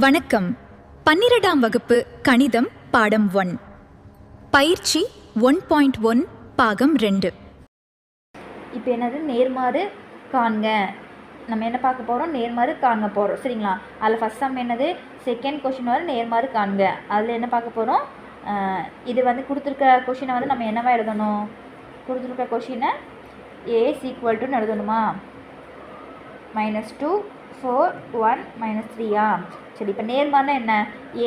வணக்கம். 12ஆம் வகுப்பு கணிதம் பாடம் 1 பயிற்சி 1.1 பாகம் 2. இப்போ என்னது நேர்மாறு காண்க. நம்ம என்ன பார்க்க போகிறோம்? நேர்மாறு காண்க போகிறோம். சரிங்களா? அதில் ஃபஸ்ட் சம் என்னது? செகண்ட் கொஷின் வர நேர்மாறு காண்க. அதில் என்ன பார்க்க போகிறோம்? இது வந்து கொடுத்துருக்க கொஷினை வந்து நம்ம என்னவா எழுதணும்? கொடுத்துருக்க கொஷினை A = எழுதணுமா? -2 4 1 -3 சரி. இப்போ நேர்மாறுனா என்ன?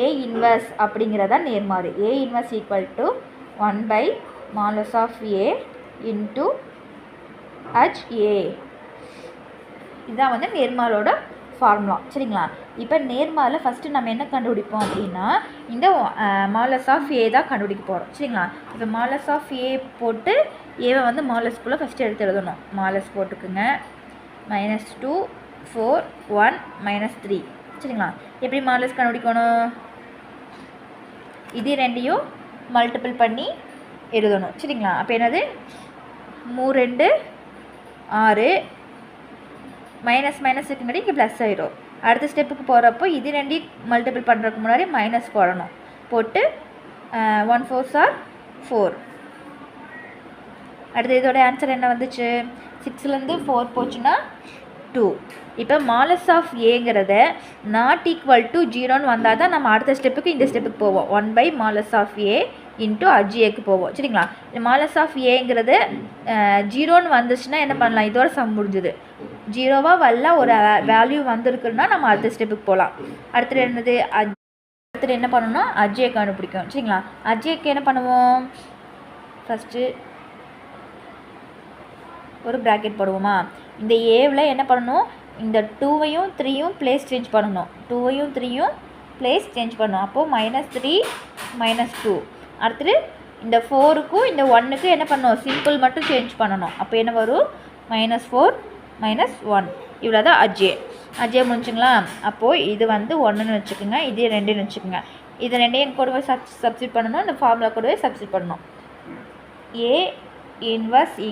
A இன்வர்ஸ் அப்படிங்கிறதா நேர்மாறு. A inverse = 1/mod A into HA. இதுதான் வந்து நேர்மாறோட ஃபார்முலா. சரிங்களா? இப்போ நேர்மாறில் ஃபஸ்ட்டு நம்ம என்ன கண்டுபிடிப்போம் அப்படின்னா, இந்த மாலஸ் ஆஃப் ஏ தான் கண்டுபிடிக்க போகிறோம். சரிங்களா? இப்போ மாலஸ் ஆஃப் ஏ போட்டு ஏவை வந்து மாலஸ்குள்ளே ஃபஸ்ட்டு எடுத்து எழுதணும். மாலஸ் போட்டுக்குங்க. -2 4 1 -3. சரிங்களா? எப்படி மாலஸ் கண்டுபிடிக்கணும்? இது ரெண்டையும் மல்டிபிள் பண்ணி எழுதணும். சரிங்களா? அப்போ என்னது? 3 2 6 மைனஸ் மைனஸ் இருக்குங்காட்டி இங்கே ப்ளஸ் ஆயிடும். அடுத்த ஸ்டெப்புக்கு போகிறப்போ இது ரெண்டையும் மல்டிபிள் பண்ணுறதுக்கு முன்னாடி மைனஸ் போடணும். போட்டு 1 4s are 4. அடுத்து இதோட ஆன்சர் என்ன வந்துச்சு? 6லேருந்து 4 போச்சுன்னா 2. இப்போ மாலஸ் ஆஃப் ஏங்கிறத ≠ 0ன்னு வந்தால் தான் நம்ம அடுத்த ஸ்டெப்புக்கு இந்த ஸ்டெப்புக்கு போவோம். 1/mod A இன்ட்டு HAக்கு போவோம். சரிங்களா? மாலஸ் ஆஃப் ஏங்கிறது 0ன்னு வந்துச்சுன்னா என்ன பண்ணலாம்? இதோட சம் முடிஞ்சுது. 0வா வரல ஒரு வேல்யூ வந்திருக்குன்னா நம்ம அடுத்த ஸ்டெப்புக்கு போகலாம். அடுத்தது என்னது? அடுத்தது என்ன பண்ணணும்னா HA கண்டுபிடிக்கும். சரிங்களா? HAக்கு என்ன பண்ணுவோம்? ஃபஸ்ட்டு ஒரு ப்ராக்கெட் போடுவோமா? இந்த ஏவில் என்ன பண்ணணும்? இந்த 2வையும் 3யும் பிளேஸ் சேஞ்ச் பண்ணணும். 2வையும் 3யும் பிளேஸ் சேஞ்ச் பண்ணணும். அப்போது -3 -2. அடுத்தது இந்த 4க்கும் இந்த 1க்கும் என்ன பண்ணணும்? சிம்பிள் மட்டும் சேஞ்ச் பண்ணணும். அப்போ என்ன வரும்? -4 -1. இவ்வளோ தான் HA முடிஞ்சுங்களா? அப்போது இது வந்து 1ன்னு வச்சுக்கோங்க, இது 2ன்னு வச்சுக்கோங்க. இது ரெண்டையும் கூட போய் சப்ஸ்டிட் பண்ணணும். இந்த ஃபார்முலா கூட போய் சப்ஸ்டிட் பண்ணணும். A inverse =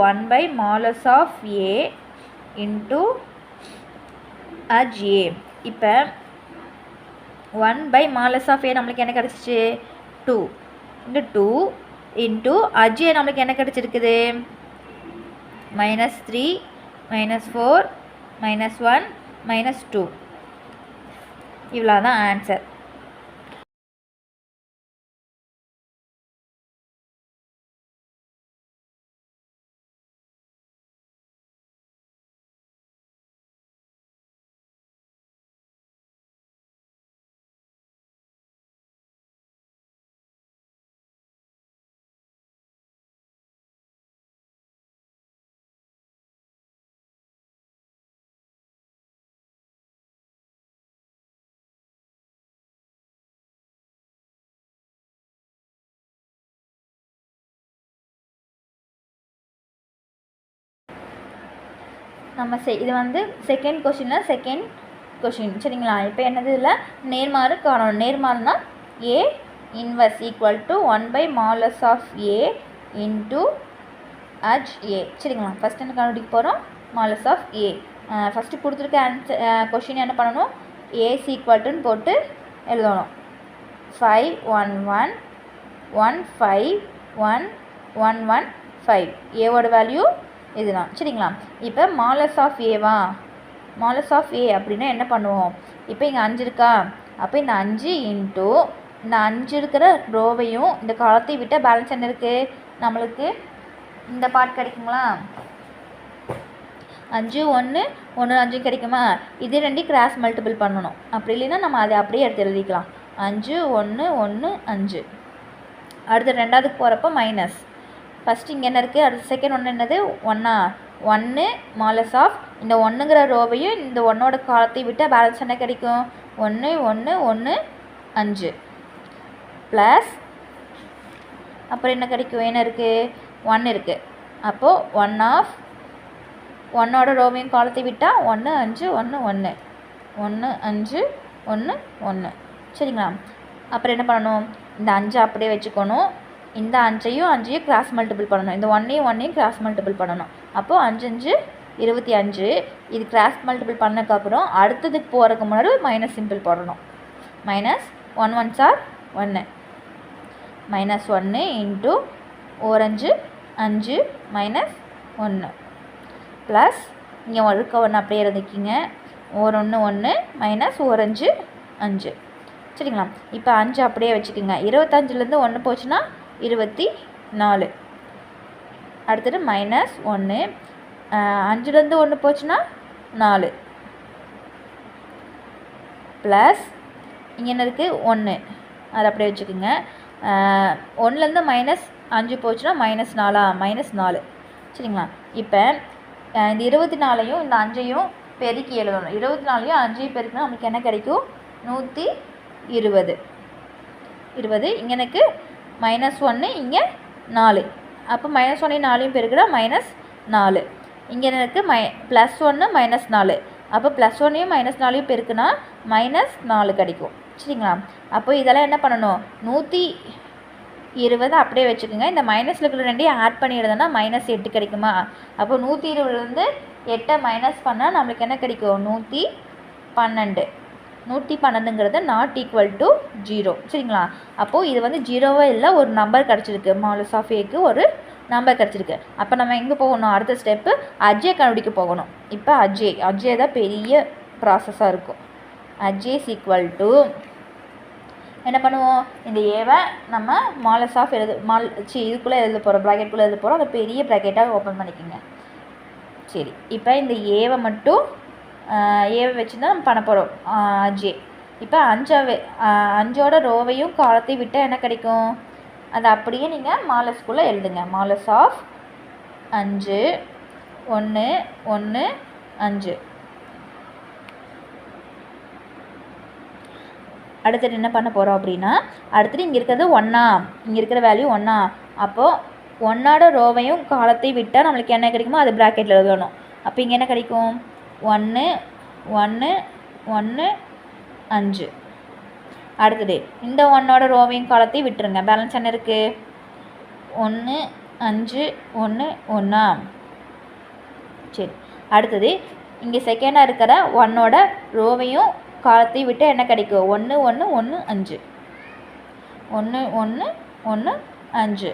1/mod A into HA. இப்போ 1/mod A நம்மளுக்கு என்ன கிடச்சிச்சு? 2. இந்த 2 இன்ட்டு HA நம்மளுக்கு என்ன கிடச்சிருக்குது? -3 -4 -1 -2. இவ்வளோ தான் ஆன்சர். நம்ம இது வந்து செகண்ட் கொஷினில் செகண்ட் கொஷின். சரிங்களா? இப்போ என்னது? இதில் நேர்மாறு காணணும். நேர்மாறுனா A inverse = 1/mod A into HA. சரிங்களா? ஃபஸ்ட் என்ன கண்டுபிடிக்க போகிறோம்? Modulus of A. ஃபஸ்ட்டு கொடுத்துருக்க ஆன்சர் கொஷின் என்ன பண்ணணும்? A = போட்டு எழுதணும். 5 1 1 1 5 1 1 1 5. ஏவோட வேல்யூ இதுதான். சரிங்களா? இப்போ மாலஸ் ஆஃப் ஏவா? மாலஸ் ஆஃப் ஏ அப்படின்னா என்ன பண்ணுவோம்? இப்போ இங்கே 5 இருக்கா? அப்போ இந்த 5 இன்ட்டு இந்த 5 இருக்கிற ரோவையும் இந்த காலத்தை விட்டால் பேலன்ஸ் என்ன இருக்குது? நம்மளுக்கு இந்த பார்ட் கிடைக்குங்களா? 5 1 1 5 கிடைக்குமா? இது ரெண்டையும் கிராஸ் மல்டிபிள் பண்ணணும். அப்படி இல்லைன்னா நம்ம அதை அப்படியே எடுத்து எழுதிக்கலாம். 5 1 1 5. அடுத்து ரெண்டாவதுக்கு போகிறப்போ மைனஸ். ஃபஸ்ட்டு இங்கே என்ன இருக்குது? அடுத்த செகண்ட் 1 என்னது? 1 1 மாலஸ் ஆஃப் இந்த 1ங்கிற ரோவையும் இந்த 1ஓட காலத்தை விட்டால் பேலன்ஸ் என்ன கிடைக்கும்? 1 1 1 5 ப்ளஸ் அப்புறம் என்ன கிடைக்கும்? என்ன இருக்குது? 1 இருக்குது. அப்போது 1 ஆஃப் 1ஓட ரோவையும் காலத்தை விட்டால் 1 5 1 1 1 5 1 1. சரிங்களா? அப்புறம் என்ன பண்ணணும்? இந்த 5 அப்படியே வச்சுக்கணும். இந்த 5ஐயும் கிராஸ் மல்டிபிள் பண்ணணும். இந்த 1ஐயும் கிராஸ் மல்டிபிள் பண்ணணும். அப்போது 5 5 25. இது கிராஸ் மல்டிபிள் பண்ணதுக்கப்புறம் அடுத்ததுக்கு போகிறதுக்கு முன்னாடி மைனஸ் சிம்பிள் போடணும். Minus 1 1s are 1 minus 1 into ஓரஞ்சு 5 மைனஸ் 1 ப்ளஸ் இங்கே இருக்க 1 அப்படியே இருந்துக்கிங்க. ஓர் 1 1 மைனஸ் ஓரஞ்சு 5. சரிங்களா? இப்போ 5 அப்படியே வச்சுக்கோங்க. 25லேருந்து 1 போச்சுன்னா 24. அடுத்தது மைனஸ் 1 5லேருந்து 1 போச்சுன்னா 4 ப்ளஸ் இங்கே என்ன இருக்குது 1 அதை அப்படியே வச்சுக்கோங்க. 1லேருந்து மைனஸ் 5 போச்சுன்னா மைனஸ் 4 மைனஸ் 4. சரிங்களா? இப்போ இந்த 24யும் இந்த 5ஐயும் பெருக்கி எழுதணும். 24யும் 5ஐயும் பெருக்கினா நமக்கு என்ன கிடைக்கும்? 120. இங்கே எனக்கு மைனஸ் 1 இங்கே 4. அப்போ மைனஸ் 1 4யும் பெருக்கினா மைனஸ் 4. இங்கே எனக்கு ப்ளஸ் 1 மைனஸ் 4. அப்போ ப்ளஸ் 1ஐயும் மைனஸ் 4ஐயும் பெருக்குனா மைனஸ் 4 கிடைக்கும். சரிங்களா? அப்போ இதெல்லாம் என்ன பண்ணணும்? 120 அப்படியே வச்சுக்கோங்க. இந்த மைனஸில் இருக்கிற ரெண்டையும் ஆட் பண்ணி எழுதுனா மைனஸ் 8 கிடைக்குமா? அப்போ 120லேருந்து 8 மைனஸ் பண்ணால் நம்மளுக்கு என்ன கிடைக்கும்? 112. 112ங்கிறது நாட் ஈக்குவல் டு 0. சரிங்களா? அப்போது இது வந்து 0வா இல்லை, ஒரு நம்பர் கிடச்சிருக்கு. மாலஸ் ஆஃப் ஏக்கு ஒரு நம்பர் கிடச்சிருக்கு. அப்போ நம்ம எங்கே போகணும்? அடுத்த ஸ்டெப்பு அஜ்ஜே கண்டுபிடிக்க போகணும். இப்போ அஜ்ஜே தான் பெரிய ப்ராசஸாக இருக்கும். அஜ்ஜே இஸ் ஈக்குவல் டு என்ன பண்ணுவோம்? இந்த ஏவை நம்ம மாலஸ் ஆஃப் இதுக்குள்ளே எழுத போகிறோம், ப்ராக்கெட்டுக்குள்ளே எழுத போகிறோம். அந்த பெரிய ப்ராக்கெட்டாக ஓப்பன் பண்ணிக்கோங்க. சரி, இப்போ இந்த ஏவை மட்டும் ஏவை வச்சு தான் நம்ம பண்ண போகிறோம் அஜ்ஜே. இப்போ 5ஓட ரோவையும் காலத்தையும் விட்டால் என்ன கிடைக்கும்? அது அப்படியே நீங்கள் மாலஸ்குள்ளே எழுதுங்க. மாலஸ் ஆஃப் 5 1 1 5. அடுத்தது என்ன பண்ண போகிறோம் அப்படின்னா, அடுத்தது இங்கே இருக்கிறது 1 இங்கே இருக்கிற வேல்யூ 1. அப்போது 1ஓட ரோவையும் காலத்தையும் விட்டால் நம்மளுக்கு என்ன கிடைக்குமோ அது ப்ராக்கெட்டில் எழுதணும். அப்போ இங்கே என்ன கிடைக்கும்? 1 1 1 5. அடுத்தது இந்த 1ஓட ரோவையும் காலத்தையும் விட்டுருங்க. பேலன்ஸ் என்ன இருக்குது? 1 5 1 1. சரி, அடுத்தது இங்கே செகண்டாக இருக்கிற 1ஓட ரோவையும் காலத்தையும் விட்டு என்ன கிடைக்கும்? 1 1 1 5 1 1 1 5.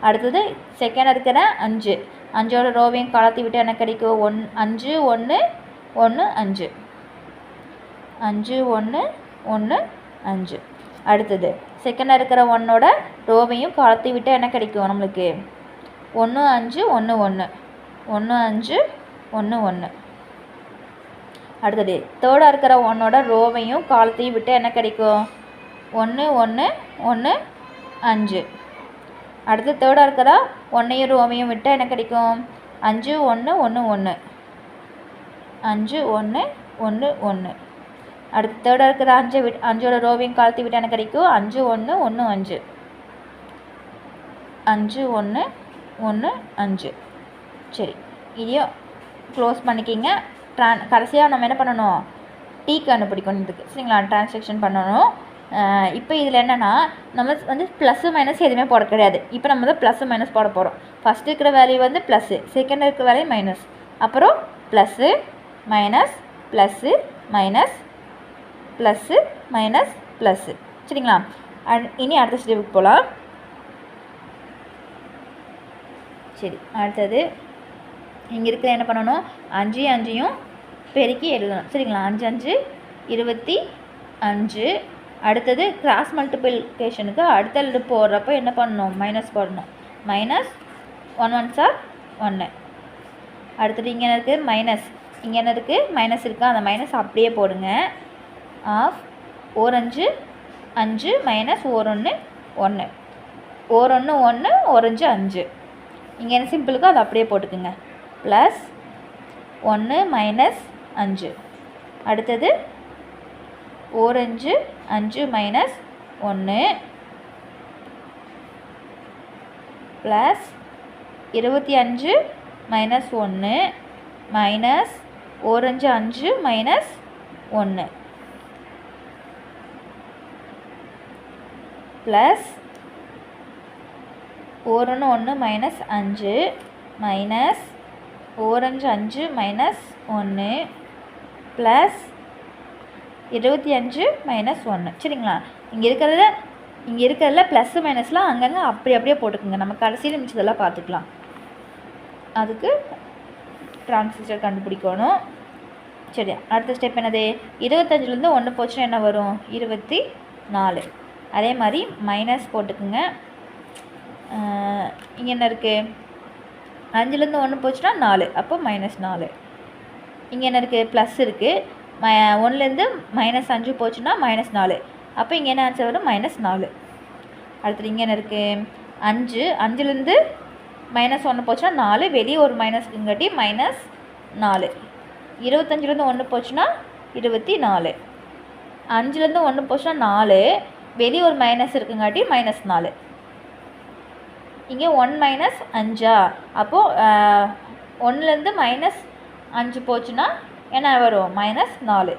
அடுத்தது செகண்டாக இருக்கிற 5ஓட ரோவையும் காலத்தையும் விட்டு என்ன கிடைக்கும்? 5 1 1 5 5 1 1 5. அடுத்தது செகண்டாக இருக்கிற 1ஓட ரோவையும் காலத்தையும் விட்டு என்ன கிடைக்கும் நம்மளுக்கு? 1 5 1 1 1 5 1 1. அடுத்தது தேர்டாக இருக்கிற 1ஓட ரோவையும் காலத்தையும் விட்டு என்ன கிடைக்கும்? 1 1 1 5. அடுத்து தேர்டாக இருக்கிற 1ஐயும் ரோவையும் விட்டு என்ன கிடைக்கும்? 5 1 1 1 5 1 1 1. அடுத்து தேர்டாக இருக்கிற 5ஓட ரோவையும் காலத்தையும் விட்டு என்ன கிடைக்கும்? 5 1 1 5 5 1 1 5. சரி, இதையும் க்ளோஸ் பண்ணிக்கிங்க. கடைசியாக நம்ம என்ன பண்ணணும்? டீ கண்டுபிடிக்கணும் இதுக்கு. சரிங்களா? ட்ரான்சாக்ஷன் பண்ணணும். இப்போ இதில் என்னென்னா நம்ம வந்து ப்ளஸ்ஸு மைனஸ் எதுவுமே போட கிடையாது. இப்போ நம்ம வந்து ப்ளஸ்ஸு மைனஸ் போட போகிறோம். ஃபஸ்ட்டு இருக்கிற வேல்யூ வந்து ப்ளஸ்ஸு, செகண்ட் இருக்கிற வேல்யூ மைனஸ். அப்புறம் plus minus plus minus plus minus plus. சரிங்களா? இனி அடுத்த ஸ்டெப்புக்கு போகலாம். சரி, அடுத்தது இங்கே இருக்கிற என்ன பண்ணணும்? 5 5யும் பெருக்கி எழுதணும். சரிங்களா? 5 5 25. அடுத்தது கிராஸ் மல்டிப்ளிகேஷனுக்கு அடுத்த போடுறப்போ என்ன பண்ணணும்? மைனஸ் போடணும். Minus 1 1s are 1. அடுத்தது இங்கே என்ன இருக்குது? மைனஸ். இங்கே என்ன இருக்குது? மைனஸ் இருக்கா? அந்த மைனஸ் அப்படியே போடுங்க. ஆஃப் ஓரஞ்சு 5 மைனஸ் ஓர் 1 1 ஓர் 1 1 ஓரஞ்சு 5. இங்கே என்ன சிம்பிளுக்கோ அதை அப்படியே போட்டுக்குங்க. Plus 1 minus 5. அடுத்தது ஓரஞ்சு 5 மைனஸ் 1 ப்ளஸ் 25 மைனஸ் 1 மைனஸ் ஓரஞ்சு 5 மைனஸ் 1 ப்ளஸ் ஓர் 1 1 மைனஸ் 5 மைனஸ் ஓரஞ்சு 5 மைனஸ் 1 ப்ளஸ் 25 மைனஸ் 1. சரிங்களா? இங்கே இருக்கிறதுல ப்ளஸ்ஸு மைனஸ்லாம் அங்கங்கே அப்படியே போட்டுக்குங்க. நம்ம கடைசியில் மிச்சதெல்லாம் பார்த்துக்கலாம். அதுக்கு டிரான்சிஸ்டர் கண்டுபிடிக்கணும். சரி, அடுத்த ஸ்டெப் என்னது? 25லேருந்து 1 போச்சுன்னா என்ன வரும்? 24. அதே மாதிரி மைனஸ் போட்டுக்குங்க. இங்கே என்ன இருக்குது? 5லேருந்து 1 போச்சுன்னா 4, அப்போ -4. இங்கே என்ன இருக்குது? ப்ளஸ் இருக்குது. 1லேருந்து -5 போச்சுன்னா -4, அப்போ இங்கே என்ன ஆன்சர் வரும்? -4. அடுத்தது இங்கே என்ன இருக்குது? 5லேருந்து -1 போச்சுன்னா 4, வெளியே ஒரு மைனஸ் இருக்குங்காட்டி -4. 25லேருந்து 1 போச்சுன்னா 24. 5லேருந்து 1 போச்சுன்னா 4, வெளியே ஒரு மைனஸ் இருக்குங்காட்டி -4. இங்கே 1 மைனஸ் 5, அப்போது 1லேருந்து -5 போச்சுன்னா என்ன வரும்? -4.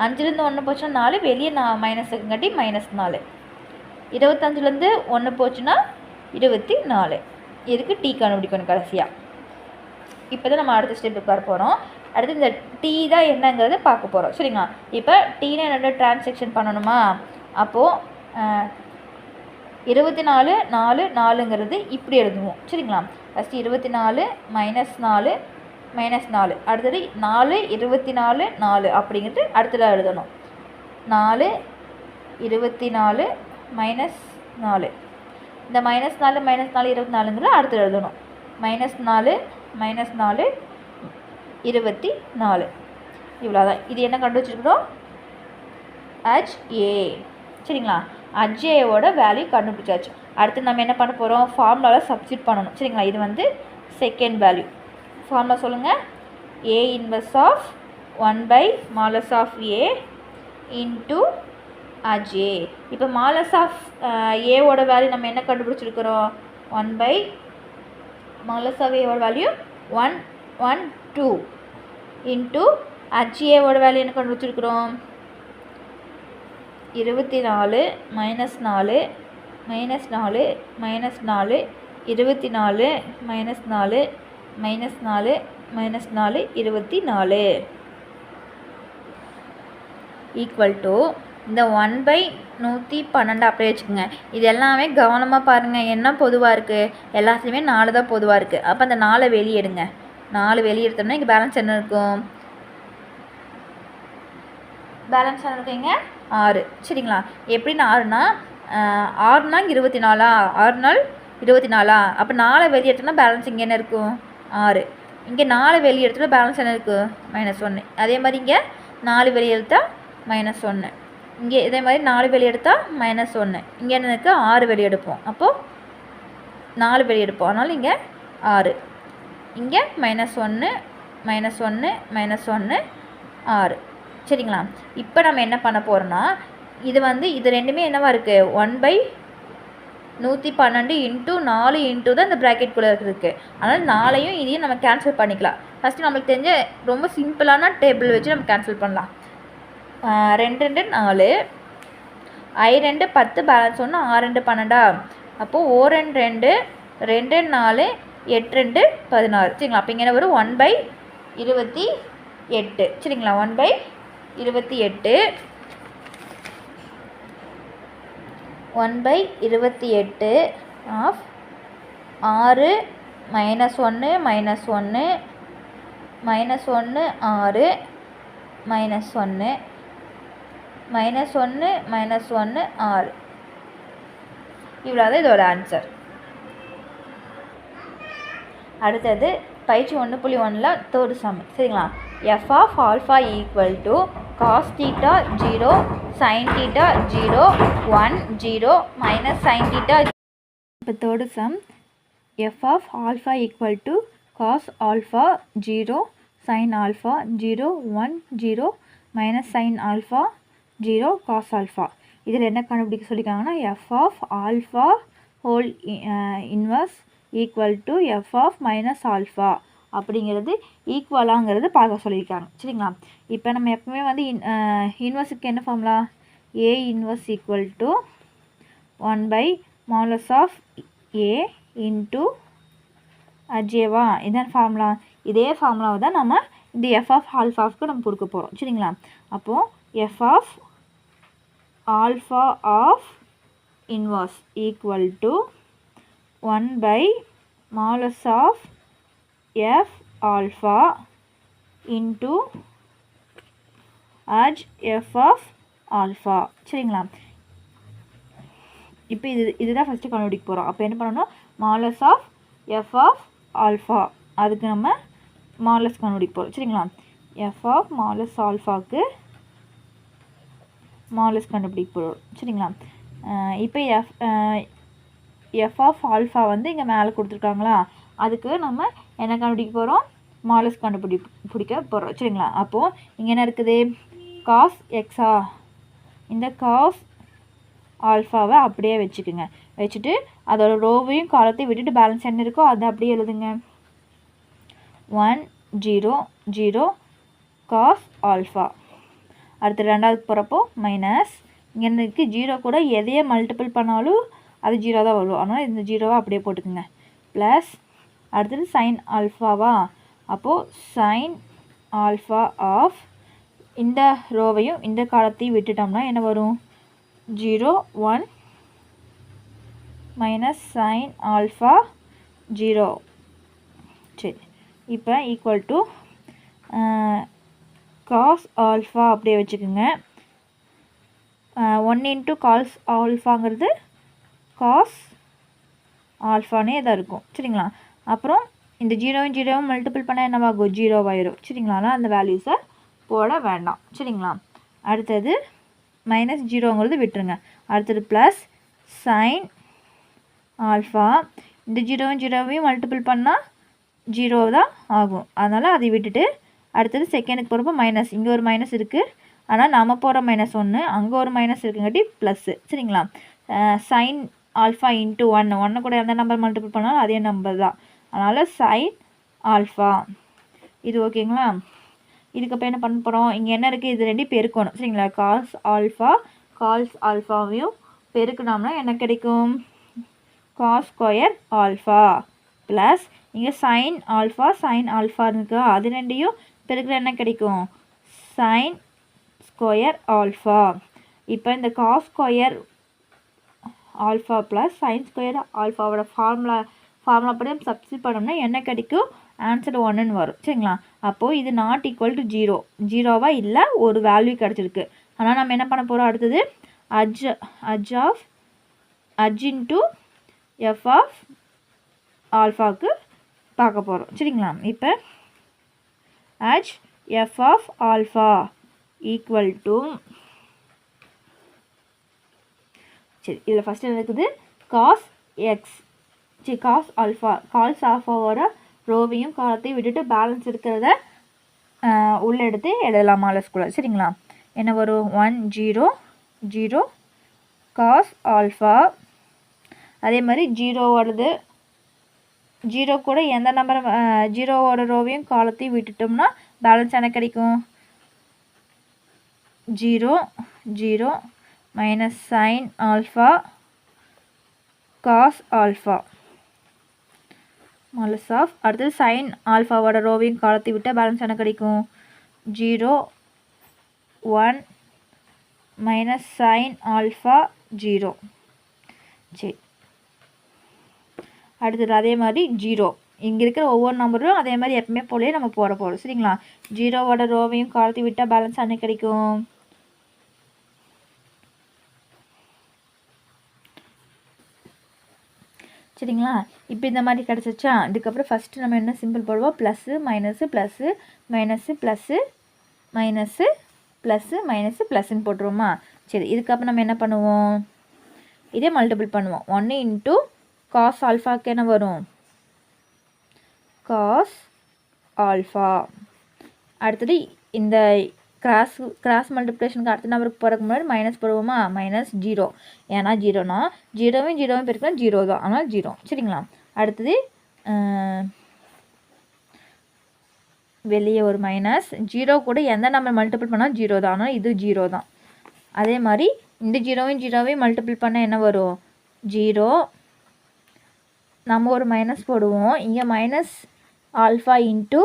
5லேருந்து 1 போச்சுன்னா 4, வெளியே மைனஸ் இருக்குங்காட்டி -4. 25லேருந்து 1 போச்சுன்னா 24. இதுக்கு டீ கண்டுபிடிக்கணும் கடைசியாக. இப்போ தான் நம்ம அடுத்த ஸ்டெப்புக்கு வர போகிறோம். அடுத்து இந்த டீ தான் என்னங்கிறது பார்க்க போகிறோம். சரிங்களா? இப்போ டீன்னு என்னோட டிரான்சாக்ஷன் பண்ணணுமா? அப்போது 24 4 4ங்கிறது இப்படி எழுதுவோம். சரிங்களா? ஃபஸ்ட்டு 24 -4 -4, அடுத்தது 4 24 4 அப்படிங்கிறது அடுத்தது எழுதணும். 4 24 -4, இந்த -4 -4 24ங்கிறது அடுத்து எழுதணும். -4 -4 24. இவ்வளோதான். இது என்ன கண்டுபிடிச்சிருக்கிறோம்? HA. சரிங்களா? HAவோட வேல்யூ கண்டுபிடிச்சாச்சு. அடுத்து நம்ம என்ன பண்ண போகிறோம்? ஃபார்முலாவில் சப்ஸ்டியூட் பண்ணணும். சரிங்களா? இது வந்து செகண்ட் வேல்யூ. ஃபார்முலா சொல்லுங்கள். A inverse of 1/mod of A into HA. இப்போ மாலஸ் ஆஃப் ஏவோட வேல்யூ நம்ம என்ன கண்டுபிடிச்சிருக்கிறோம்? 1/mod ஆஃப் ஏவோட வேல்யூ 112 இன்ட்டு HAவோட வேல்யூ என்ன கண்டுபிடிச்சிருக்கிறோம்? 24 -4 -4 -4 24 -4 -4 -4 24 ஈக்குவல் டு இந்த 1/112 அப்படியே வச்சுக்கோங்க. இது எல்லாமே கவனமாக பாருங்கள். என்ன பொதுவாக இருக்குது? எல்லாத்துலேயுமே 4 தான் பொதுவாக இருக்குது. அப்போ அந்த 4 வெளியெடுங்க. 4 வெளியெடுத்தோம்னா இங்கே பேலன்ஸ் என்ன இருக்கும்? பேலன்ஸ் என்ன இருக்குங்க? 6. சரிங்களா? எப்படின்னு 6னா 24, 6 நாள் 24. அப்போ 4 வெளியே எடுத்தோம்னா பேலன்ஸ் இங்கே என்ன இருக்கும்? 6. இங்கே 4 வெளியே எடுத்தோம்னா பேலன்ஸ் என்ன இருக்குது? -1. அதே மாதிரி இங்கே 4 வெளியே எடுத்தால் -1. இங்கே இதே மாதிரி 4 வெளியே எடுத்தால் -1. இங்கே என்ன இருக்குது? 6 வெளியே எடுப்போம். அப்போது 4 வெளியே எடுப்போம். அதனால் இங்கே 6. இங்கே -1 -1 -1 6. சரிங்களா? இப்போ நம்ம என்ன பண்ண போகிறோன்னா, இது ரெண்டுமே என்னவா இருக்குது? 1/112 இன்ட்டு 4 இன்ட்டு தான் இந்த ப்ராக்கெட்குள்ளே இருக்குது. அதனால் 4ஐயும் இதையும் நம்ம கேன்சல் பண்ணிக்கலாம். ஃபஸ்ட்டு நம்மளுக்கு தெரிஞ்ச ரொம்ப சிம்பிளான டேபிள் வச்சு நம்ம கேன்சல் பண்ணலாம். 2 2 4, I2 10, பேலன்ஸ் 1 6 2 12. அப்போது 1 2 2 4 8 2 16. சரிங்களா? அப்போ இங்கே என்ன வரும்? 1/28. சரிங்களா? 1/28 1/28 ஆஃப் 6 -1 -1 -1 6 -1 -1 -1 6. இவ்வளோதான் இதோட ஆன்சர். அடுத்தது பயிற்சி 1.1ல் தேர்டு சம். சரிங்களா? f of alpha equal to cos theta 0 sin theta 0 1 0 minus sin theta. இப்போ third some f of alpha equal to cos alpha 0 sin alpha 0 1 0 minus sin alpha 0 cos alpha. இதில் என்ன கண்டுபிடிக்க சொல்லியிருக்காங்கன்னா f of alpha whole inverse equal to f of minus alpha அப்படிங்கிறது ஈக்குவலாங்கிறது பார்க்க சொல்லியிருக்காங்க. சரிங்களா? இப்போ நம்ம எப்பவுமே வந்து இன்வர்ஸுக்கு என்ன formula? A inverse equal to 1/mod of A into அஜேவா இதான் ஃபார்முலா. இதே ஃபார்முலாவை தான் நம்ம இந்த எஃப் ஆஃப் ஆல்ஃபாவுக்கு நம்ம கொடுக்க போகிறோம். சரிங்களா? அப்போது F of alpha of inverse equal to 1/mod of F alpha into adj F of alpha. சரிங்களா? இப்போ இதுதான் ஃபஸ்ட்டு கண்டுபிடிக்க போகிறோம். அப்போ என்ன பண்ணணும், மாலஸ் ஆஃப் எஃப் ஆஃப் ஆல்ஃபா, அதுக்கு நம்ம மாலஸ் கண்டுபிடிக்க போகிறோம். சரிங்களா? எஃப் ஆஃப் மாலஸ் ஆல்ஃபாவுக்கு மாலஸ் கண்டுபிடிக்க போகிறோம். சரிங்களா? இப்போ எஃப் ஆஃப் ஆல்ஃபா வந்து இங்கே மேலே கொடுத்துருக்காங்களா, அதுக்கு நம்ம என்ன கண்டுபிடிக்க போகிறோம், மாலஸ் கண்டுபிடிக்க போகிறோம். சரிங்களா? அப்போது இங்கே என்ன இருக்குது, காஸ் எக்ஸா, இந்த காஸ் ஆல்ஃபாவை அப்படியே வச்சுக்குங்க. வச்சுட்டு அதோட ரோவையும் காலத்தையும் விட்டுட்டு பேலன்ஸ் என்ன இருக்கோ அதை அப்படியே எழுதுங்க. 1 0 0 காஸ் ஆல்ஃபா. அடுத்து ரெண்டாவது போகிறப்போ மைனஸ், இங்கே என்ன இருக்குது, 0 கூட எதையே மல்டிபிள் பண்ணாலும் அது 0 தான் வரும். ஆனால் இந்த 0வை அப்படியே போட்டுக்குங்க. ப்ளஸ் அடுத்தது சைன் ஆல்ஃபாவா, அப்போது சைன் ஆல்ஃபா ஆஃப், இந்த ரோவையும் இந்த காலத்தையும் விட்டுட்டோம்னா என்ன வரும், 0 1 மைனஸ் சைன் ஆல்ஃபா 0. சரி, இப்போ ஈக்குவல் டு காஸ் ஆல்ஃபா அப்படியே வச்சுக்கோங்க. 1 இன்ட்டு காஸ் ஆல்ஃபாங்கிறது காஸ் ஆல்ஃபானே தான் இருக்கும். சரிங்களா? அப்புறம் இந்த 0 மல்டிபிள் பண்ணால் என்னவாகும், 0 ஆயிரும். சரிங்களா? ஆனால் அந்த வேல்யூஸை போட வேண்டாம். சரிங்களா? அடுத்தது மைனஸ் 0ங்கிறது விட்டுருங்க. அடுத்தது ப்ளஸ் சைன் ஆல்ஃபா, இந்த 0 மல்டிபிள் பண்ணால் 0 தான் ஆகும். அதனால் அதை விட்டுட்டு அடுத்தது செகண்டுக்கு போகிறப்போ மைனஸ், இங்கே ஒரு மைனஸ் இருக்குது, ஆனால் நம்ம போகிற -1, அங்கே ஒரு மைனஸ் இருக்குங்காட்டி ப்ளஸ்ஸு. சரிங்களா? சைன் ஆல்ஃபா இன்ட்டு 1 கூட எந்த நம்பர் மல்டிபிள் பண்ணாலும் அதே நம்பர் தான். அதனால் சைன் ஆல்ஃபா இது ஓகேங்களா? இதுக்கப்புறம் என்ன பண்ண போகிறோம், இங்கே என்ன இருக்குது, இது ரெண்டையும் பெருக்கணும். சரிங்களா? காஸ் ஆல்ஃபாவையும் பெருக்கணும்னா என்ன கிடைக்கும், காஸ் ஸ்கொயர் ஆல்ஃபா ப்ளஸ் இங்கே சைன் ஆல்ஃபா இருக்கா, அது ரெண்டையும் பெருக்கிற என்ன கிடைக்கும், சைன் ஸ்கொயர் ஆல்ஃபா. இப்போ இந்த cos square alpha plus sine square ஆல்ஃபாவோட ஃபார்முலா படி சப்ஸ்டிட் பண்ணோம்னா என்ன கிடைக்கும், ஆன்சர் 1ன்னு வரும். சரிங்களா? அப்போது இது நாட் ஈக்குவல் டு 0, 0வா இல்லை, ஒரு வேல்யூ கிடச்சிருக்கு. ஆனால் நம்ம என்ன பண்ண போகிறோம், அடுத்தது அஜ் இன்ட்டு எஃப் ஆஃப் ஆல்ஃபாவுக்கு பார்க்க போகிறோம். சரிங்களா? இப்போ adj F of alpha equal to, சரி இதில் ஃபஸ்ட்டு என்ன இருக்குது, காஸ் எக்ஸ், சரி காஸ் ஆல்ஃபாவோட ரோவையும் காலத்தையும் விட்டுட்டு பேலன்ஸ் இருக்கிறத உள்ளே எடுத்து எழுதலாம் மாலஸ்குள்ள. சரிங்களா? என்ன வரும், 1 0 0 காஸ் ஆல்ஃபா. அதே மாதிரி 0 கூட எந்த நம்பர் 0வோட ரோவையும் காலத்தையும் விட்டுட்டோம்னா பேலன்ஸ் என்ன கிடைக்கும், 0 0 minus sine alpha cos alpha modulus of, அடுத்தது சைன் ஆல்ஃபாவோட ரோவையும் காலத்தை விட்டால் பேலன்ஸ் என்ன கிடைக்கும், 0 1 மைனஸ் சைன் ஆல்ஃபா 0. சரி, அடுத்தது அதே மாதிரி 0, இங்கே இருக்கிற ஒவ்வொரு நம்பரும் அதே மாதிரி எப்பவுமே போலே நம்ம போட போகிறோம். சரிங்களா? 0வோட ரோவையும் காலத்தை விட்டால் பேலன்ஸ் என்ன கிடைக்கும், சரிங்களா? இப்போ இந்த மாதிரி கிடச்சிச்சா. இதுக்கப்புறம் ஃபஸ்ட்டு நம்ம என்ன சிம்பிள் போடுவோம், plus minus plus minus plus minus plus minus ப்ளஸ்ன்னு போட்டுருவோமா. சரி, இதுக்கப்புறம் நம்ம என்ன பண்ணுவோம், இதே மல்டிபிள் பண்ணுவோம். 1 இன்ட்டு காஸ் ஆல்ஃபாக்கு என்ன வரும், காஸ் ஆல்ஃபா. அடுத்தது இந்த கிராஸ் மல்டிப்ளிகேஷனுக்கு அடுத்த நம்பருக்கு போகிறதுக்கு முன்னாடி மைனஸ் போடுவோமா, -0, ஏன்னா 0னா 0 பெருக்கினா 0 தான், ஆனால் 0. சரிங்களா? அடுத்தது வெளியே ஒரு மைனஸ், 0 கூட எந்த நம்பர் மல்டிபிள் பண்ணால் 0 தான், ஆனால் இது 0 தான். அதே மாதிரி இந்த 0வையும் மல்டிபிள் பண்ணால் என்ன வரும், 0 நம்ம ஒரு மைனஸ் போடுவோம். இங்கே மைனஸ் ஆல்ஃபா இன்ட்டு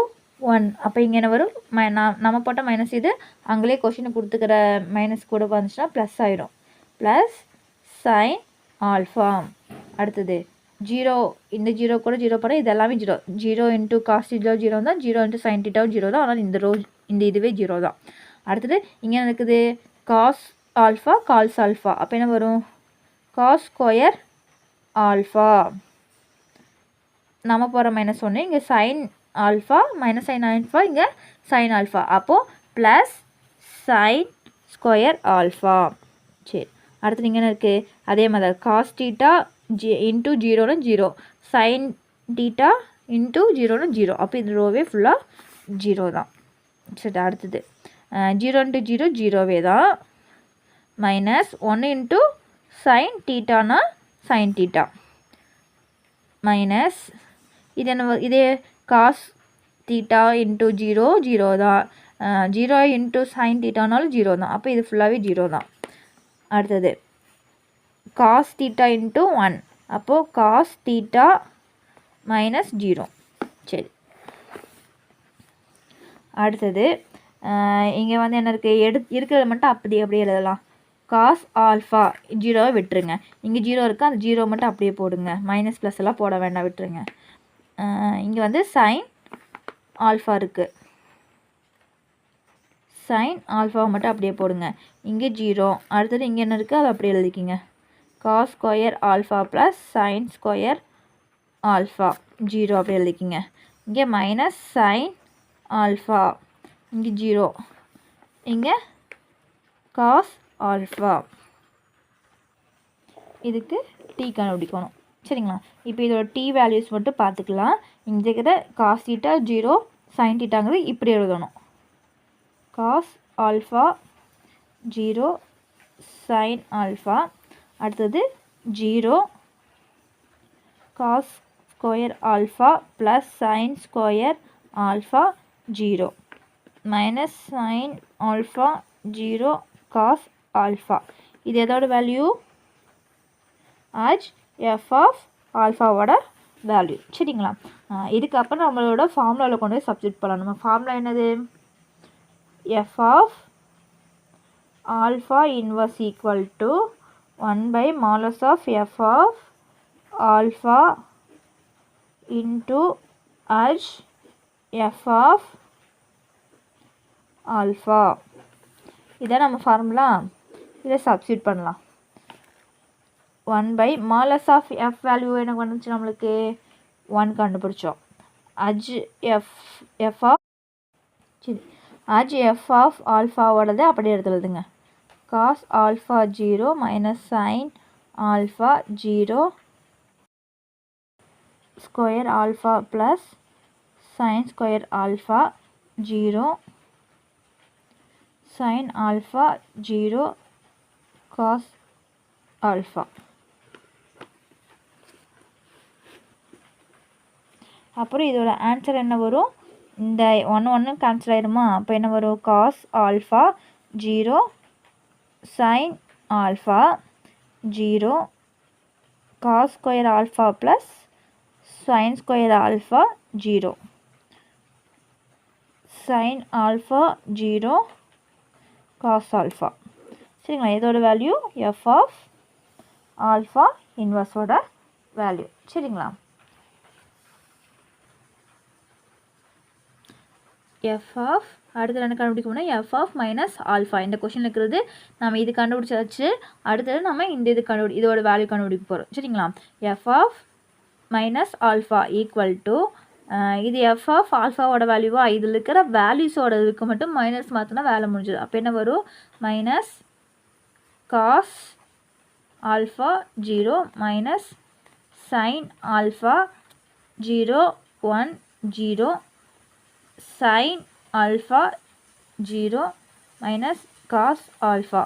1. அப்போ இங்கே என்ன வரும்? நம்ம போட்ட மைனஸ் இது அங்களே கொஷினை கொடுத்துக்கிற மைனஸ் கூட வந்துச்சுன்னா ப்ளஸ் ஆகிடும். Plus sine alpha. அடுத்தது 0, இந்த 0 கூட 0 போட இது எல்லாமே 0. 0 இன்ட்டு காஸ் தீட்டா 0 தான், 0 இன்ட்டு சைன் தீட்டாவும் 0 தான். ஆனால் இந்த இதுவே 0 தான். அடுத்தது இங்கே என்ன இருக்குது? Cos alpha cos alpha. அப்போ என்ன வரும்? Cos square alpha. நம்ம போகிற -1, இங்கே sine alpha minus sine alpha, இங்கே சைன் ஆல்ஃபா. அப்போது ப்ளஸ் சைன் ஸ்கொயர் ஆல்ஃபா. சரி, அடுத்து நீங்கள் என்ன இருக்குது? அதே மாதிரி காஸ் தீட்டா இன்ட்டு 0னா 0, சைன் தீட்டா இன்ட்டு 0னா 0. அப்போ இது ரோவே ஃபுல்லாக 0 தான். சரி, அடுத்தது 0 இன்ட்டு 0 0வே தான். மைனஸ் 1 இன்ட்டு சைன் தீட்டானா சைன் தீட்டா. மைனஸ் இது என்ன? இதே காஸ் தீட்டா இன்ட்டு 0 0 தான். 0 இன்ட்டு சைன் தீட்டானாலும் 0 தான். அப்போ இது ஃபுல்லாகவே 0 தான். அடுத்தது காஸ் தீட்டா இன்ட்டு 1. அப்போது காஸ் தீட்டா மைனஸ் 0. சரி, அடுத்தது இங்கே வந்து என்ன இருக்குது? இருக்கிறத மட்டும் அப்படியே எழுதலாம். காஸ் ஆல்ஃபா 0வை விட்டுருங்க. இங்கே 0 இருக்குது, அந்த 0 மட்டும் அப்படியே போடுங்க. மைனஸ் ப்ளஸ் எல்லாம் போட வேண்டாம், விட்டுருங்க. இங்கே வந்து சைன் ஆல்ஃபா இருக்குது. சைன் ஆல்ஃபாவை மட்டும் அப்படியே போடுங்க. இங்கே 0. அடுத்தது இங்கே என்ன இருக்குது? அதை அப்படியே எழுதிக்கிங்க. Cos square alpha plus sine square alpha 0 அப்படியே எழுதிக்கிங்க. இங்கே மைனஸ் சைன் ஆல்ஃபா, இங்கே 0, இங்கே காஸ் ஆல்ஃபா. இதுக்கு டி கண்டுபிடிக்கணும். சரிங்களா? இப்போ இதோட டி வேல்யூஸ் மட்டும் பார்த்துக்கலாம். இங்கே இருக்கிற காஸ் தீட்டா 0, சைன் தீட்டாங்கிறது இப்படி எழுதணும். Cos alpha 0 sine alpha. அடுத்தது 0 cos square alpha plus sine square alpha 0 minus sine alpha 0 cos alpha. இது எதோட வேல்யூ? ஆச் எஃப் ஆஃப் ஆல்ஃபாவோட வேல்யூ. சரிங்களா? இதுக்கப்புறம் நம்மளோட ஃபார்முலாவில் கொண்டு போய் சப்ஸ்டிட் பண்ணலாம். நம்ம ஃபார்முலா என்னது? F of alpha inverse equal to 1/மாலஸ் of F of alpha into adj F of alpha. இதான் நம்ம ஃபார்முலா. இதை சப்ஸ்டிட் பண்ணலாம். 1/மாலஸ் ஆஃப் எஃப் வேல்யூ என்ன வந்துச்சு? நம்மளுக்கு 1 கண்டுபிடிச்சோம். ஹச் எஃப் ஆஃப் ஆல்ஃபாவோடது அப்படியே எடுத்துடுதுங்க. Cos alpha 0 minus sine alpha 0 square alpha plus sine square alpha 0 sine alpha 0 cos alpha. அப்புறம் இதோட ஆன்சர் என்ன வரும்? இந்த 1 கேன்சல் ஆயிடுமா? அப்போ என்ன வரும்? Cos alpha 0 sine alpha 0 cos square alpha plus sine square alpha 0 sine alpha 0 cos alpha. சரிங்களா? இதோட வேல்யூ எஃப் ஆஃப் ஆல்ஃபா இன்வர்ஸோட வேல்யூ. சரிங்களா? எஃப் ஆஃப் அடுத்து என்ன கண்டுபிடிக்கணும்னா எஃப் ஆஃப் மைனஸ் ஆல்ஃபா. இந்த கொஷின் இருக்கிறது நம்ம இது கண்டுபிடிச்சாச்சு. அடுத்தது நம்ம இது இதோட வேல்யூ கண்டுபிடிக்க போகிறோம். சரிங்களா? F of minus alpha equal to இது எஃப் ஆஃப் ஆல்ஃபாவோட வேல்யூவா? இதில் இருக்கிற வேல்யூஸோட இதுக்கு மட்டும் மைனஸ் மாற்றினா வேலை முடிஞ்சது. அப்போ என்ன வரும்? Minus cos alpha 0 minus sine alpha 0 1 0 sin alpha 0 minus cos alpha.